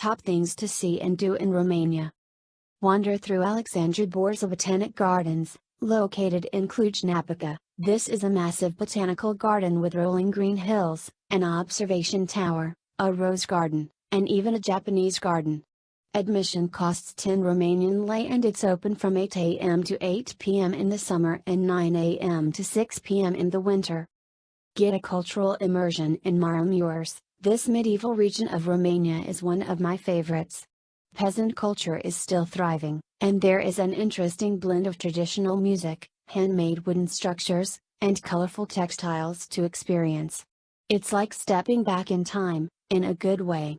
Top things to see and do in Romania. Wander through Alexandra Borza Botanic Gardens, located in Cluj-Napoca. This is a massive botanical garden with rolling green hills, an observation tower, a rose garden, and even a Japanese garden. Admission costs 10 Romanian lei and it's open from 8 a.m. to 8 p.m. in the summer and 9 a.m. to 6 p.m. in the winter. Get a cultural immersion in Maramureș. This medieval region of Romania is one of my favorites. Peasant culture is still thriving, and there is an interesting blend of traditional music, handmade wooden structures, and colorful textiles to experience. It's like stepping back in time, in a good way.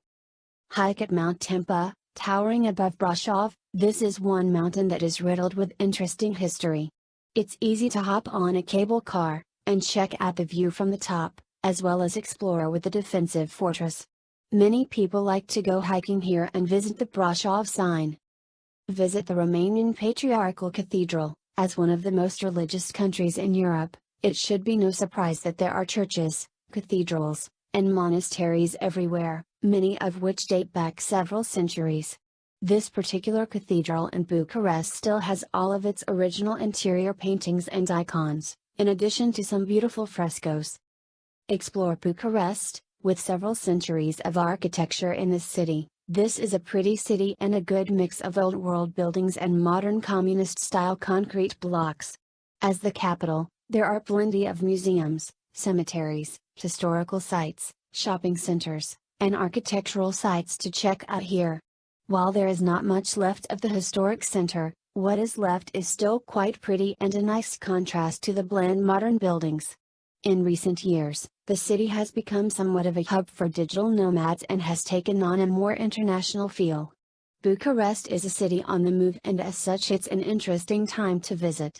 Hike at Mount Tempa, towering above Brașov. This is one mountain that is riddled with interesting history. It's easy to hop on a cable car, and check out the view from the top, as well as explore with the defensive fortress. Many people like to go hiking here and visit the Brașov sign. Visit the Romanian Patriarchal Cathedral. As one of the most religious countries in Europe, it should be no surprise that there are churches, cathedrals, and monasteries everywhere, many of which date back several centuries. This particular cathedral in Bucharest still has all of its original interior paintings and icons, in addition to some beautiful frescoes. Explore Bucharest. With several centuries of architecture in this city, this is a pretty city and a good mix of old-world buildings and modern communist-style concrete blocks. As the capital, there are plenty of museums, cemeteries, historical sites, shopping centers, and architectural sites to check out here. While there is not much left of the historic center, what is left is still quite pretty and a nice contrast to the bland modern buildings. In recent years, the city has become somewhat of a hub for digital nomads and has taken on a more international feel. Bucharest is a city on the move and as such it's an interesting time to visit.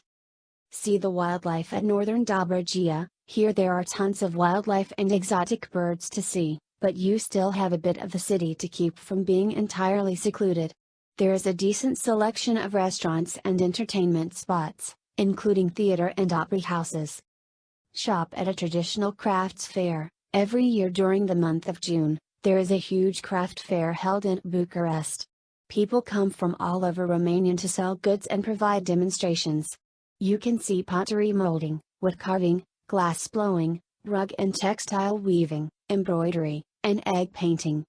See the wildlife at northern Dobrogea. Here there are tons of wildlife and exotic birds to see, but you still have a bit of the city to keep from being entirely secluded. There is a decent selection of restaurants and entertainment spots, including theater and opera houses. Shop at a traditional crafts fair. Every year during the month of June, there is a huge craft fair held in Bucharest. People come from all over Romania to sell goods and provide demonstrations. You can see pottery molding, wood carving, glass blowing, rug and textile weaving, embroidery, and egg painting.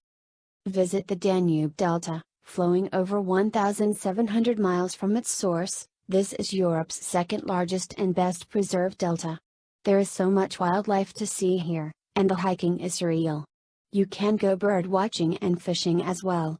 Visit the Danube Delta, flowing over 1,700 miles from its source. This is Europe's second largest and best preserved delta. There is so much wildlife to see here, and the hiking is surreal. You can go bird watching and fishing as well.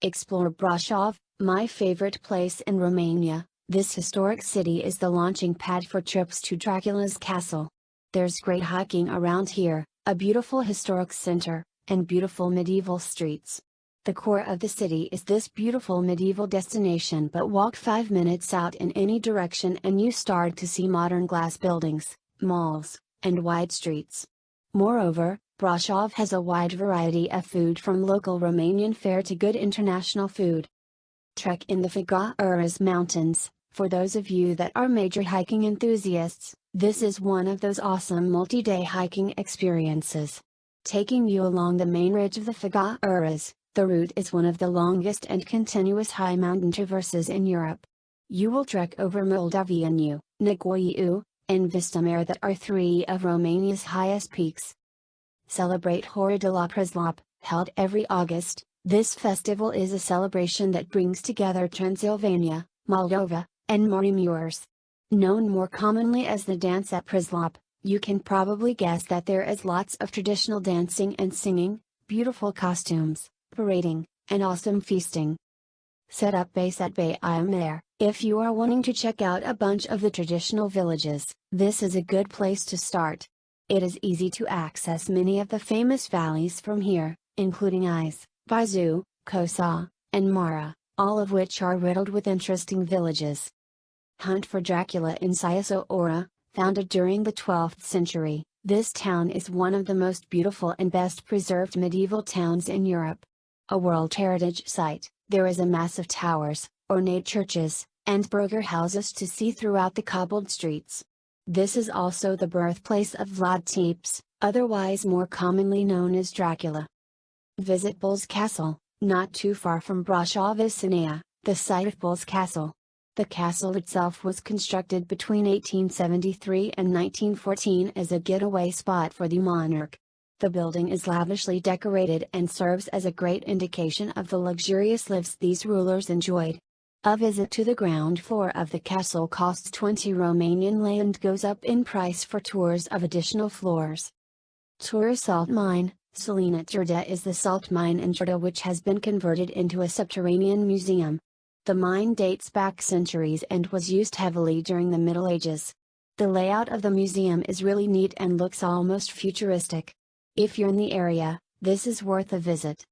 Explore Brașov, my favorite place in Romania. This historic city is the launching pad for trips to Dracula's castle. There's great hiking around here, a beautiful historic center, and beautiful medieval streets. The core of the city is this beautiful medieval destination, but walk 5 minutes out in any direction and you start to see modern glass buildings, malls, and wide streets. Moreover, Brașov has a wide variety of food from local Romanian fare to good international food. Trek in the Făgăraș Mountains. For those of you that are major hiking enthusiasts, this is one of those awesome multi-day hiking experiences. Taking you along the main ridge of the Făgăraș, the route is one of the longest and continuous high mountain traverses in Europe. You will trek over Moldoveanu, Negoiu, and Vistomare that are 3 of Romania's highest peaks. Celebrate Hora de la Preslop, held every August. This festival is a celebration that brings together Transylvania, Moldova, and Maramureș. Known more commonly as the dance at Preslop, you can probably guess that there is lots of traditional dancing and singing, beautiful costumes, parading, and awesome feasting. Set up base at Baia. If you are wanting to check out a bunch of the traditional villages, this is a good place to start. It is easy to access many of the famous valleys from here, including Is, Baizu, Cosa, and Mara, all of which are riddled with interesting villages. Hunt for Dracula in Siușoara, founded during the 12th century, this town is one of the most beautiful and best preserved medieval towns in Europe. A World Heritage Site, there is a mass of towers, ornate churches, and burgher houses to see throughout the cobbled streets. This is also the birthplace of Vlad Tepes, otherwise more commonly known as Dracula. Visit Bull's Castle. not too far from Brașov, the site of Bull's Castle. The castle itself was constructed between 1873 and 1914 as a getaway spot for the monarch. The building is lavishly decorated and serves as a great indication of the luxurious lives these rulers enjoyed. A visit to the ground floor of the castle costs 20 Romanian lei and goes up in price for tours of additional floors. Tour Salt Mine. Salinat Jurda is the salt mine in Jurda which has been converted into a subterranean museum. The mine dates back centuries and was used heavily during the Middle Ages. The layout of the museum is really neat and looks almost futuristic. If you're in the area, this is worth a visit.